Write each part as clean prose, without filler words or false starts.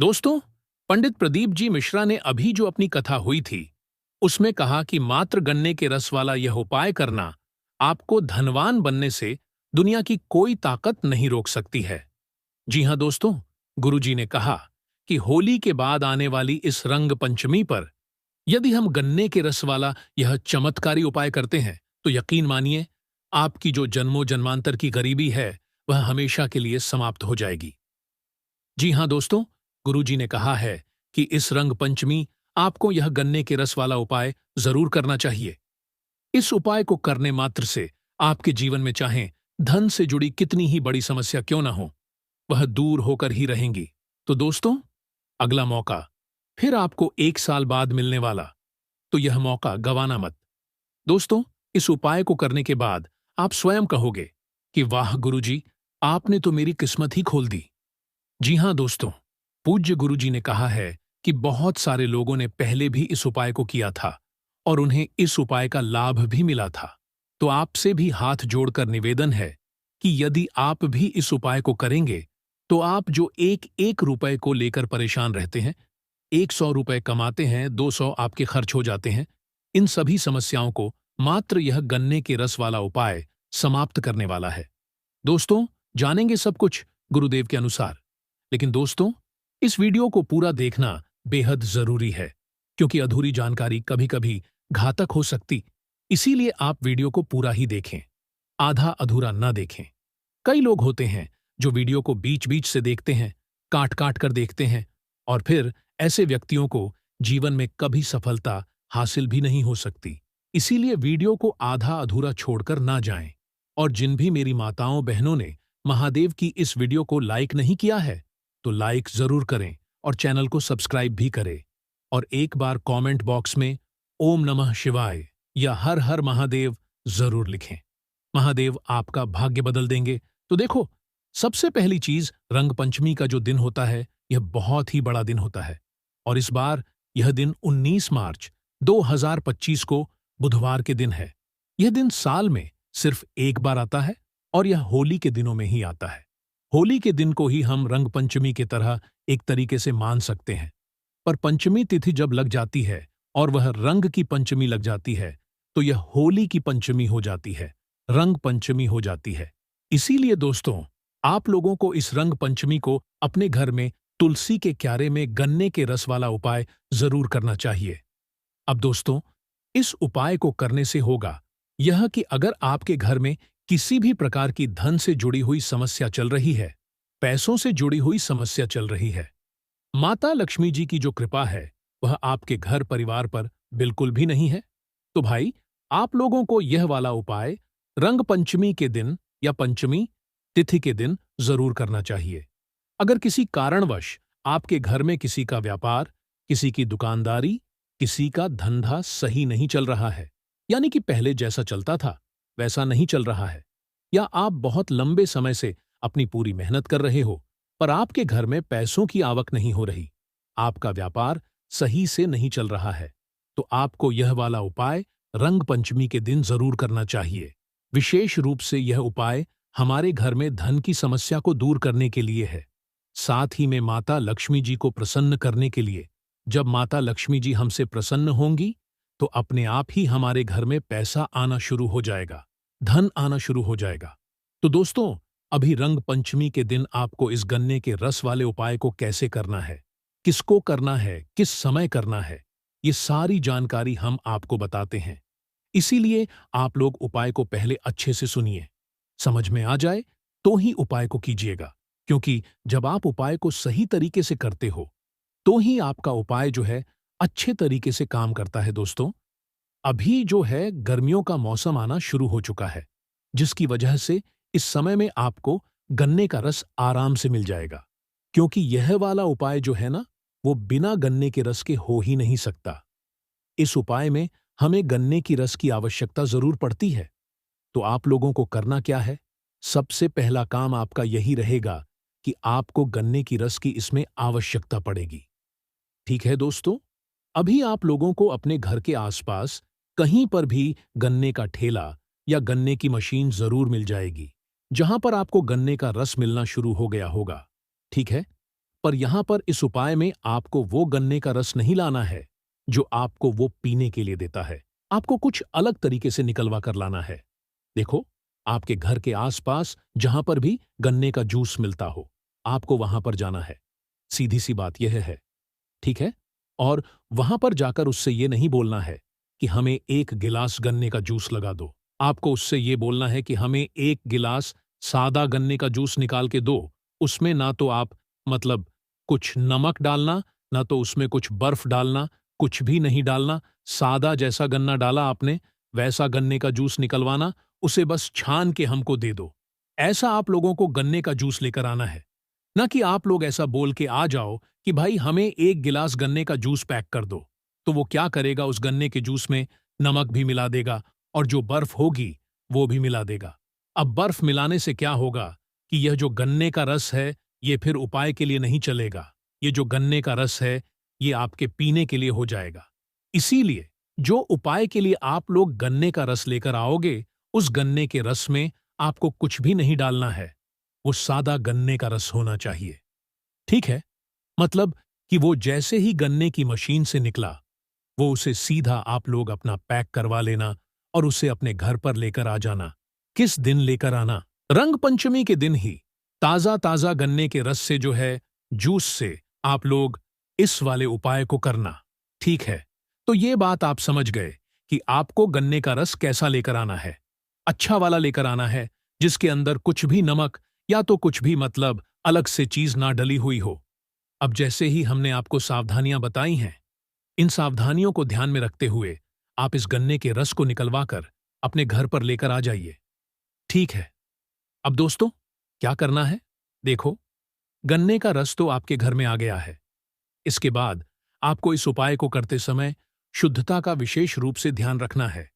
दोस्तों, पंडित प्रदीप जी मिश्रा ने अभी जो अपनी कथा हुई थी, उसमें कहा कि मात्र गन्ने के रस वाला यह उपाय करना आपको धनवान बनने से दुनिया की कोई ताकत नहीं रोक सकती है। जी हां दोस्तों, गुरुजी ने कहा कि होली के बाद आने वाली इस रंग पंचमी पर यदि हम गन्ने के रस वाला यह चमत्कारी उपाय करते हैं, तो यकीन मानिए, आपकी जो जन्मों जन्मांतर की गरीबी है, वह हमेशा के लिए समाप्त हो जाएगी। जी हां दोस्तों, गुरुजी ने कहा है कि इस रंग पंचमी आपको यह गन्ने के रस वाला उपाय जरूर करना चाहिए। इस उपाय को करने मात्र से आपके जीवन में चाहे धन से जुड़ी कितनी ही बड़ी समस्या क्यों ना हो, वह दूर होकर ही रहेंगी। तो दोस्तों, अगला मौका फिर आपको 1 साल बाद मिलने वाला, तो यह मौका गंवाना मत। दोस्तों, इस उपाय को करने के बाद आप स्वयं कहोगे कि वाह गुरुजी, आपने तो मेरी किस्मत ही खोल दी। जी हां दोस्तों, पूज्य गुरुजी ने कहा है कि बहुत सारे लोगों ने पहले भी इस उपाय को किया था और उन्हें इस उपाय का लाभ भी मिला था। तो आपसे भी हाथ जोड़कर निवेदन है कि यदि आप भी इस उपाय को करेंगे, तो आप जो एक एक रुपए को लेकर परेशान रहते हैं, 100 रुपए कमाते हैं, 200 आपके खर्च हो जाते हैं, इन सभी समस्याओं को मात्र यह गन्ने के रस वाला उपाय समाप्त करने वाला है। दोस्तों, जानेंगे सब कुछ गुरुदेव के अनुसार। लेकिन दोस्तों, इस वीडियो को पूरा देखना बेहद जरूरी है, क्योंकि अधूरी जानकारी कभी-कभी घातक हो सकती। इसीलिए आप वीडियो को पूरा ही देखें, आधा अधूरा ना देखें। कई लोग होते हैं जो वीडियो को बीच-बीच से देखते हैं, काट-काट कर देखते हैं, और फिर ऐसे व्यक्तियों को जीवन में कभी सफलता हासिल भी नहीं हो सकती। इसीलिए वीडियो को आधा अधूरा छोड़कर ना जाएं। और जिन भी मेरी माताओं बहनों ने महादेव की इस वीडियो को लाइक नहीं किया है, तो लाइक जरूर करें और चैनल को सब्सक्राइब भी करें। और एक बार कमेंट बॉक्स में ओम नमः शिवाय या हर हर महादेव जरूर लिखें। महादेव आपका भाग्य बदल देंगे। तो देखो, सबसे पहली चीज, रंग पंचमी का जो दिन होता है, यह बहुत ही बड़ा दिन होता है। और इस बार यह दिन 19 मार्च 2025 को बुधवार के दिन है। यह दिन साल में सिर्फ एक बार आता है और यह होली के दिनों में ही आता है। होली के दिन को ही हम रंग पंचमी की तरह एक तरीके से मान सकते हैं। पर पंचमी तिथि जब लग जाती है और वह रंग की पंचमी लग जाती है, तो यह होली की पंचमी हो जाती है, रंग पंचमी हो जाती है। इसीलिए दोस्तों, आप लोगों को इस रंग पंचमी को अपने घर में तुलसी के क्यारे में गन्ने के रस वाला उपाय जरूर करना चाहिए। अब दोस्तों, इस उपाय को करने से होगा यह कि अगर आपके घर में किसी भी प्रकार की धन से जुड़ी हुई समस्या चल रही है, पैसों से जुड़ी हुई समस्या चल रही है, माता लक्ष्मी जी की जो कृपा है वह आपके घर परिवार पर बिल्कुल भी नहीं है, तो भाई, आप लोगों को यह वाला उपाय रंग पंचमी के दिन या पंचमी तिथि के दिन जरूर करना चाहिए। अगर किसी कारणवश आपके घर में किसी का व्यापार, किसी की दुकानदारी, किसी का धंधा सही नहीं चल रहा है, यानी कि पहले जैसा चलता था वैसा नहीं चल रहा है, या आप बहुत लंबे समय से अपनी पूरी मेहनत कर रहे हो, पर आपके घर में पैसों की आवक नहीं हो रही, आपका व्यापार सही से नहीं चल रहा है, तो आपको यह वाला उपाय रंग पंचमी के दिन जरूर करना चाहिए। विशेष रूप से यह उपाय हमारे घर में धन की समस्या को दूर करने के लिए है, साथ ही में माता लक्ष्मी जी को प्रसन्न करने के लिए। जब माता लक्ष्मी जी हमसे प्रसन्न होंगी, तो अपने आप ही हमारे घर में पैसा आना शुरू हो जाएगा, धन आना शुरू हो जाएगा। तो दोस्तों, अभी रंग पंचमी के दिन आपको इस गन्ने के रस वाले उपाय को कैसे करना है, किसको करना है, किस समय करना है, ये सारी जानकारी हम आपको बताते हैं। इसीलिए आप लोग उपाय को पहले अच्छे से सुनिए, समझ में आ जाए तो ही उपाय को कीजिएगा, क्योंकि जब आप उपाय को सही तरीके से करते हो, तो ही आपका उपाय जो है अच्छे तरीके से काम करता है। दोस्तों, अभी जो है गर्मियों का मौसम आना शुरू हो चुका है, जिसकी वजह से इस समय में आपको गन्ने का रस आराम से मिल जाएगा, क्योंकि यह वाला उपाय जो है ना, वो बिना गन्ने के रस के हो ही नहीं सकता। इस उपाय में हमें गन्ने की रस की आवश्यकता जरूर पड़ती है। तो आप लोगों को करना क्या है? सबसे पहला काम आपका यही रहेगा कि आपको गन्ने की रस की इसमें आवश्यकता पड़ेगी। ठीक है दोस्तों, अभी आप लोगों को अपने घर के आसपास कहीं पर भी गन्ने का ठेला या गन्ने की मशीन जरूर मिल जाएगी, जहां पर आपको गन्ने का रस मिलना शुरू हो गया होगा। ठीक है, पर यहां पर इस उपाय में आपको वो गन्ने का रस नहीं लाना है जो आपको वो पीने के लिए देता है। आपको कुछ अलग तरीके से निकलवा कर लाना है। देखो, आपके घर के आसपास जहां पर भी गन्ने का जूस मिलता हो, आपको वहां पर जाना है। सीधी सी बात यह है, ठीक है? और वहां पर जाकर उससे ये नहीं बोलना है कि हमें 1 गिलास गन्ने का जूस लगा दो। आपको उससे ये बोलना है कि हमें 1 गिलास सादा गन्ने का जूस निकाल के दो। उसमें ना तो आप मतलब कुछ नमक डालना, ना तो उसमें कुछ बर्फ डालना, कुछ भी नहीं डालना। सादा जैसा गन्ना डाला आपने, वैसा गन्ने का जूस निकलवाना, उसे बस छान के हमको दे दो। ऐसा आप लोगों को गन्ने का जूस लेकर आना है। ना कि आप लोग ऐसा बोल के आ जाओ कि भाई हमें 1 गिलास गन्ने का जूस पैक कर दो। तो वो क्या करेगा, उस गन्ने के जूस में नमक भी मिला देगा और जो बर्फ होगी वो भी मिला देगा। अब बर्फ मिलाने से क्या होगा कि यह जो गन्ने का रस है ये फिर उपाय के लिए नहीं चलेगा। ये जो गन्ने का रस है ये आपके पीने के लिए हो जाएगा। इसीलिए जो उपाय के लिए आप लोग गन्ने का रस लेकर आओगे, उस गन्ने के रस में आपको कुछ भी नहीं डालना है। वो सादा गन्ने का रस होना चाहिए। ठीक है? मतलब कि वो जैसे ही गन्ने की मशीन से निकला, वो उसे सीधा आप लोग अपना पैक करवा लेना और उसे अपने घर पर लेकर आ जाना। किस दिन लेकर आना? रंग पंचमी के दिन ही ताजा ताजा गन्ने के रस से जो है जूस से आप लोग इस वाले उपाय को करना। ठीक है? तो ये बात आप समझ गए कि आपको गन्ने का रस कैसा लेकर आना है। अच्छा वाला लेकर आना है जिसके अंदर कुछ भी नमक या तो कुछ भी मतलब अलग से चीज ना डली हुई हो। अब जैसे ही हमने आपको सावधानियां बताई हैं, इन सावधानियों को ध्यान में रखते हुए आप इस गन्ने के रस को निकलवाकर अपने घर पर लेकर आ जाइए। ठीक है? अब दोस्तों, क्या करना है? देखो, गन्ने का रस तो आपके घर में आ गया है। इसके बाद आपको इस उपाय को करते समय शुद्धता का विशेष रूप से ध्यान रखना है।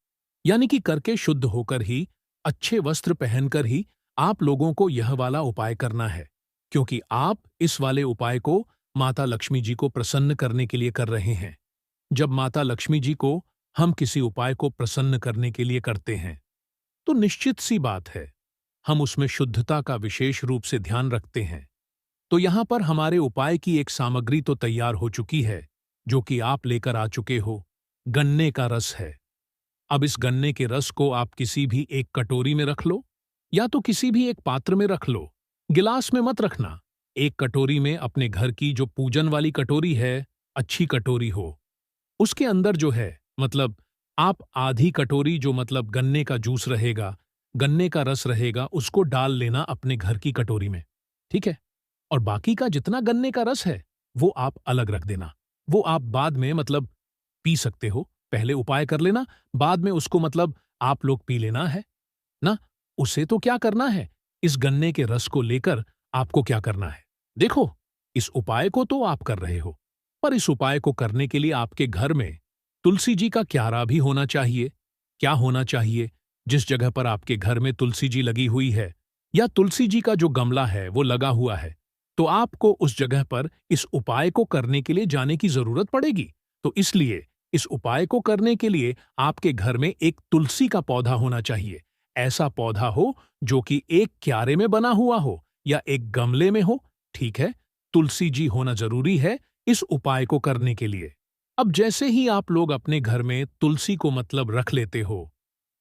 यानी कि करके शुद्ध होकर ही, अच्छे वस्त्र पहनकर ही आप लोगों को यह वाला उपाय करना है, क्योंकि आप इस वाले उपाय को माता लक्ष्मी जी को प्रसन्न करने के लिए कर रहे हैं। जब माता लक्ष्मी जी को हम किसी उपाय को प्रसन्न करने के लिए करते हैं, तो निश्चित सी बात है, हम उसमें शुद्धता का विशेष रूप से ध्यान रखते हैं। तो यहां पर हमारे उपाय की एक सामग्री तो तैयार हो चुकी है, जो कि आप लेकर आ चुके हो। गन्ने का रस है। अब इस गन्ने के रस को आप किसी भी एक कटोरी में रख लो या तो किसी भी एक पात्र में रख लो। गिलास में मत रखना। एक कटोरी में, अपने घर की जो पूजन वाली कटोरी है, अच्छी कटोरी हो, उसके अंदर जो है मतलब आप आधी कटोरी जो मतलब गन्ने का जूस रहेगा, गन्ने का रस रहेगा, उसको डाल लेना अपने घर की कटोरी में। ठीक है? और बाकी का जितना गन्ने का रस है वो आप अलग रख देना। वो आप बाद में मतलब पी सकते हो। पहले उपाय कर लेना, बाद में उसको मतलब आप लोग पी लेना है ना। उसे तो क्या करना है, इस गन्ने के रस को लेकर आपको क्या करना है? देखो, इस उपाय को तो आप कर रहे हो, पर इस उपाय को करने के लिए आपके घर में तुलसी जी का क्यारा भी होना चाहिए। क्या होना चाहिए? जिस जगह पर आपके घर में तुलसी जी लगी हुई है या तुलसी जी का जो गमला है वो लगा हुआ है, तो आपको उस जगह पर इस उपाय को करने के लिए जाने की जरूरत पड़ेगी। तो इसलिए इस उपाय को करने के लिए आपके घर में एक तुलसी का पौधा होना चाहिए। ऐसा पौधा हो जो कि एक क्यारे में बना हुआ हो या एक गमले में हो। ठीक है? तुलसी जी होना जरूरी है इस उपाय को करने के लिए। अब जैसे ही आप लोग अपने घर में तुलसी को मतलब रख लेते हो,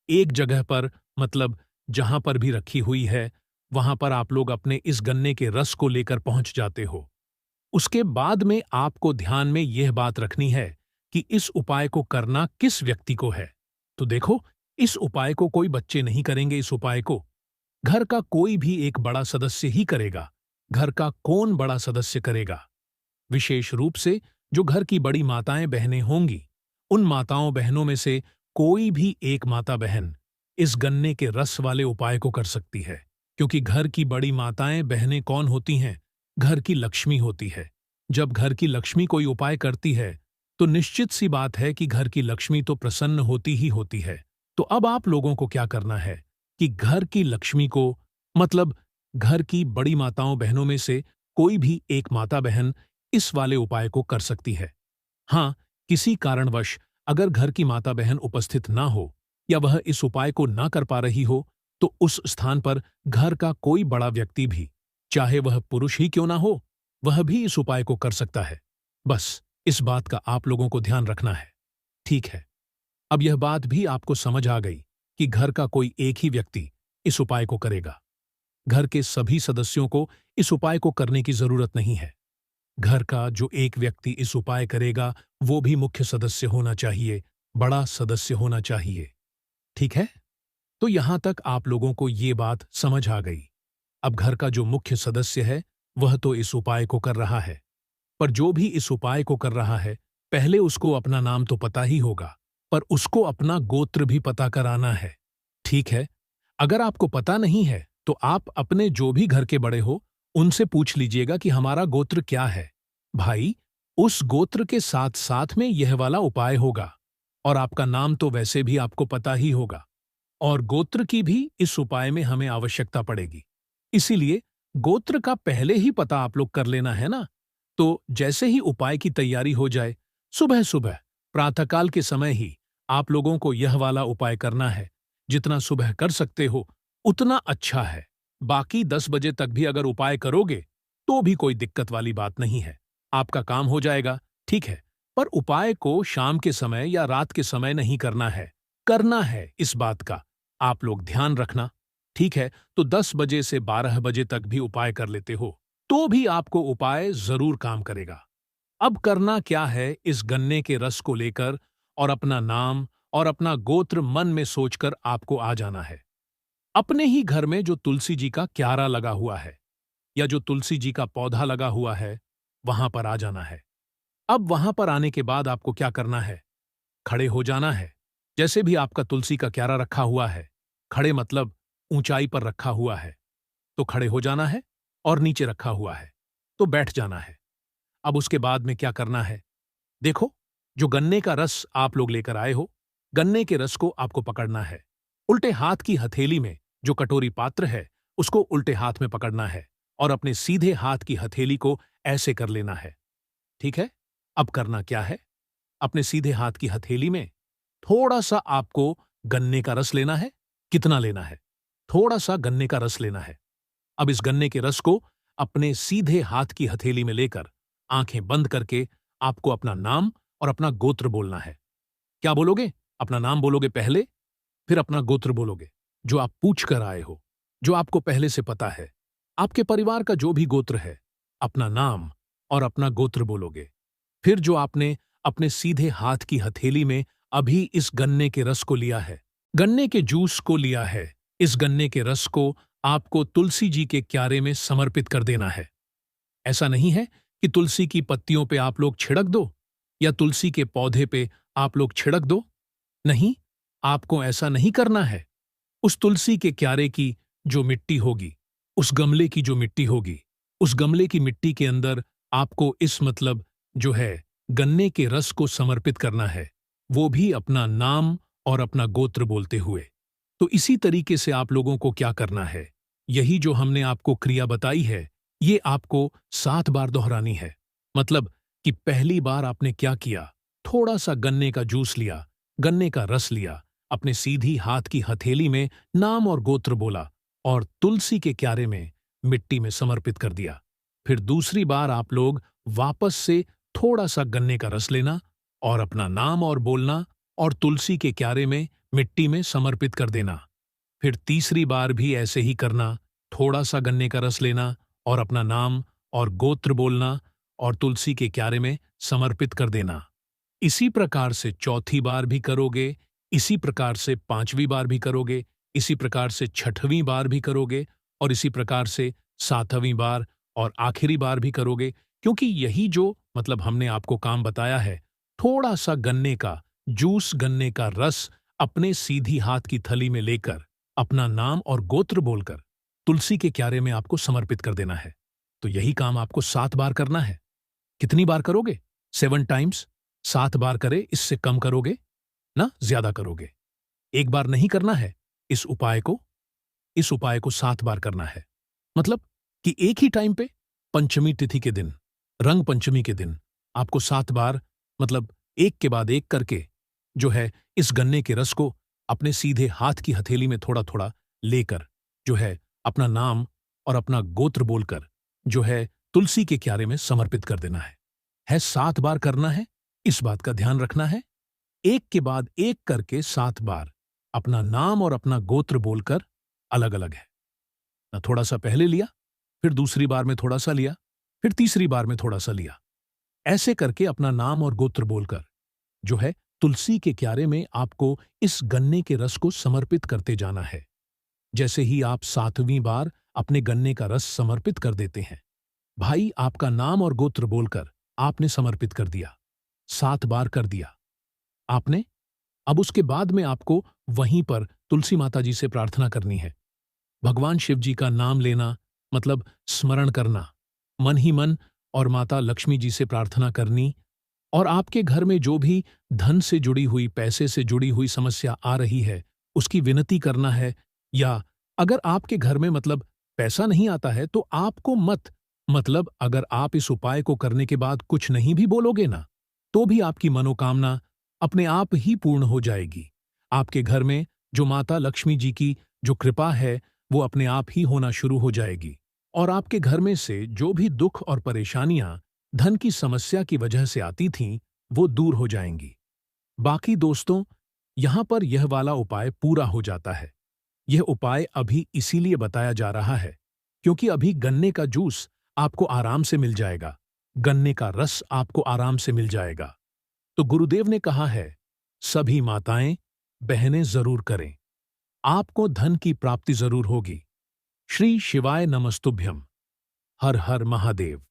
एक जगह पर मतलब जहां पर भी रखी हुई है, वहां पर आप लोग अपने इस गन्ने के रस को लेकर पहुंच जाते हो। उसके बाद में आपको ध्यान में यह बात रखनी है कि इस उपाय को करना किस व्यक्ति को है। तो देखो, इस उपाय को कोई बच्चे नहीं करेंगे। इस उपाय को घर का कोई भी एक बड़ा सदस्य ही करेगा। घर का कौन बड़ा सदस्य करेगा? विशेष रूप से जो घर की बड़ी माताएं बहनें होंगी, उन माताओं बहनों में से कोई भी एक माता बहन इस गन्ने के रस वाले उपाय को कर सकती है। क्योंकि घर की बड़ी माताएं बहनें कौन होती हैं? घर की लक्ष्मी होती है। जब घर की लक्ष्मी कोई उपाय करती है, तो निश्चित सी बात है कि घर की लक्ष्मी तो प्रसन्न होती ही होती है। तो अब आप लोगों को क्या करना है कि घर की लक्ष्मी को मतलब घर की बड़ी माताओं बहनों में से कोई भी एक माता बहन इस वाले उपाय को कर सकती है। हाँ, किसी कारणवश अगर घर की माता बहन उपस्थित ना हो या वह इस उपाय को ना कर पा रही हो, तो उस स्थान पर घर का कोई बड़ा व्यक्ति भी, चाहे वह पुरुष ही क्यों ना हो, वह भी इस उपाय को कर सकता है। बस इस बात का आप लोगों को ध्यान रखना है। ठीक है, अब यह बात भी आपको समझ आ गई कि घर का कोई एक ही व्यक्ति इस उपाय को करेगा। घर के सभी सदस्यों को इस उपाय को करने की जरूरत नहीं है। घर का जो एक व्यक्ति इस उपाय करेगा वो भी मुख्य सदस्य होना चाहिए, बड़ा सदस्य होना चाहिए। ठीक है? तो यहां तक आप लोगों को ये बात समझ आ गई। अब घर का जो मुख्य सदस्य है वह तो इस उपाय को कर रहा है, पर जो भी इस उपाय को कर रहा है पहले उसको अपना नाम तो पता ही होगा, पर उसको अपना गोत्र भी पता कराना है। ठीक है? अगर आपको पता नहीं है तो आप अपने जो भी घर के बड़े हो उनसे पूछ लीजिएगा कि हमारा गोत्र क्या है। भाई, उस गोत्र के साथ साथ में यह वाला उपाय होगा, और आपका नाम तो वैसे भी आपको पता ही होगा, और गोत्र की भी इस उपाय में हमें आवश्यकता पड़ेगी। इसीलिए गोत्र का पहले ही पता आप लोग कर लेना है ना। तो जैसे ही उपाय की तैयारी हो जाए, सुबह सुबह प्रातःकाल के समय ही आप लोगों को यह वाला उपाय करना है। जितना सुबह कर सकते हो उतना अच्छा है। बाकी 10 बजे तक भी अगर उपाय करोगे तो भी कोई दिक्कत वाली बात नहीं है, आपका काम हो जाएगा। ठीक है, पर उपाय को शाम के समय या रात के समय नहीं करना है इस बात का आप लोग ध्यान रखना। ठीक है, तो 10 बजे से 12 बजे तक भी उपाय कर लेते हो तो भी आपको उपाय जरूर काम करेगा। अब करना क्या है, इस गन्ने के रस को लेकर और अपना नाम और अपना गोत्र मन में सोचकर आपको आ जाना है। अपने ही घर में जो तुलसी जी का क्यारा लगा हुआ है या जो तुलसी जी का पौधा लगा हुआ है वहां पर आ जाना है। अब वहां पर आने के बाद आपको क्या करना है, खड़े हो जाना है। जैसे भी आपका तुलसी का क्यारा रखा हुआ है, खड़े मतलब ऊंचाई पर रखा हुआ है, तो खड़े हो जाना है, और नीचे रखा हुआ है तो बैठ जाना है। अब उसके बाद में क्या करना है, देखो, जो गन्ने का रस आप लोग लेकर आए हो, गन्ने के रस को आपको पकड़ना है। उल्टे हाथ की हथेली में जो कटोरी पात्र है उसको उल्टे हाथ में पकड़ना है और अपने सीधे हाथ की हथेली को ऐसे कर लेना है। ठीक है? अब करना क्या है, अपने सीधे हाथ की हथेली में थोड़ा सा आपको गन्ने का रस लेना है। कितना लेना है? थोड़ा सा गन्ने का रस लेना है। अब इस गन्ने के रस को अपने सीधे हाथ की हथेली में लेकर आंखें बंद करके आपको अपना नाम और अपना गोत्र बोलना है। क्या बोलोगे? अपना नाम बोलोगे पहले, फिर अपना गोत्र बोलोगे, जो आप पूछ कर आए हो, जो आपको पहले से पता है। आपके परिवार का जो भी गोत्र है, अपना नाम और अपना गोत्र बोलोगे। फिर जो आपने अपने सीधे हाथ की हथेली में अभी इस गन्ने के रस को लिया है, गन्ने के जूस को लिया है, इस गन्ने के रस को आपको तुलसी जी के क्यारे में समर्पित कर देना है। ऐसा नहीं है कि तुलसी की पत्तियों पे आप लोग छिड़क दो या तुलसी के पौधे पे आप लोग छिड़क दो। नहीं, आपको ऐसा नहीं करना है। उस तुलसी के क्यारे की जो मिट्टी होगी, उस गमले की जो मिट्टी होगी, उस गमले की मिट्टी के अंदर आपको इस मतलब जो है गन्ने के रस को समर्पित करना है, वो भी अपना नाम और अपना गोत्र बोलते हुए। तो इसी तरीके से आप लोगों को क्या करना है, यही जो हमने आपको क्रिया बताई है, ये आपको 7 बार दोहरानी है। मतलब कि पहली बार आपने क्या किया, थोड़ा सा गन्ने का जूस लिया, गन्ने का रस लिया, अपने सीधी हाथ की हथेली में नाम और गोत्र बोला और तुलसी के क्यारे में मिट्टी में समर्पित कर दिया। फिर दूसरी बार आप लोग वापस से थोड़ा सा गन्ने का रस लेना और अपना नाम और बोलना और तुलसी के क्यारे में मिट्टी में समर्पित कर देना। फिर तीसरी बार भी ऐसे ही करना, थोड़ा सा गन्ने का रस लेना और अपना नाम और गोत्र बोलना और तुलसी के क्यारे में समर्पित कर देना। इसी प्रकार से चौथी बार भी करोगे, इसी प्रकार से 5वीं बार भी करोगे, इसी प्रकार से 6वीं बार भी करोगे और इसी प्रकार से 7वीं बार और आखिरी बार भी करोगे, क्योंकि यही जो मतलब हमने आपको काम बताया है, थोड़ा सा गन्ने का जूस, गन्ने का रस अपने सीधी हाथ की थली में लेकर अपना नाम और गोत्र बोलकर तुलसी के क्यारे में आपको समर्पित कर देना है। तो यही काम आपको 7 बार करना है। कितनी बार करोगे? 7 टाइम्स। 7 बार करे, इससे कम करोगे ना ज्यादा करोगे। एक बार नहीं करना है इस उपाय को 7 बार करना है। मतलब कि एक ही टाइम पे पंचमी तिथि के दिन, रंग पंचमी के दिन आपको 7 बार मतलब एक के बाद एक करके जो है इस गन्ने के रस को अपने सीधे हाथ की हथेली में थोड़ा थोड़ा लेकर जो है अपना नाम और अपना गोत्र बोलकर जो है तुलसी के क्यारे में समर्पित कर देना है 7 बार करना है, इस बात का ध्यान रखना है। एक के बाद एक करके 7 बार अपना नाम और अपना गोत्र बोलकर अलग अलग है ना, थोड़ा सा पहले लिया, फिर दूसरी बार में थोड़ा सा लिया, फिर तीसरी बार में थोड़ा सा लिया, ऐसे करके अपना नाम और गोत्र बोलकर जो है तुलसी के क्यारे में आपको इस गन्ने के रस को समर्पित करते जाना है। जैसे ही आप 7वीं बार अपने गन्ने का रस समर्पित कर देते हैं, भाई आपका नाम और गोत्र बोलकर आपने समर्पित कर दिया, 7 बार कर दिया आपने। अब उसके बाद में आपको वहीं पर तुलसी माता जी से प्रार्थना करनी है। भगवान शिव जी का नाम लेना मतलब स्मरण करना, मन ही मन, और माता लक्ष्मी जी से प्रार्थना करनी, और आपके घर में जो भी धन से जुड़ी हुई, पैसे से जुड़ी हुई समस्या आ रही है, उसकी विनती करना है। या अगर आपके घर में मतलब पैसा नहीं आता है तो आपको मत, मतलब अगर आप इस उपाय को करने के बाद कुछ नहीं भी बोलोगे ना, तो भी आपकी मनोकामना अपने आप ही पूर्ण हो जाएगी। आपके घर में जो माता लक्ष्मी जी की जो कृपा है वो अपने आप ही होना शुरू हो जाएगी, और आपके घर में से जो भी दुख और परेशानियां धन की समस्या की वजह से आती थीं, वो दूर हो जाएंगी। बाकी दोस्तों, यहां पर यह वाला उपाय पूरा हो जाता है। यह उपाय अभी इसीलिए बताया जा रहा है क्योंकि अभी गन्ने का जूस आपको आराम से मिल जाएगा, गन्ने का रस आपको आराम से मिल जाएगा। तो गुरुदेव ने कहा है, सभी माताएं बहनें जरूर करें, आपको धन की प्राप्ति जरूर होगी। श्री शिवाय नमस्तुभ्यम। हर हर महादेव।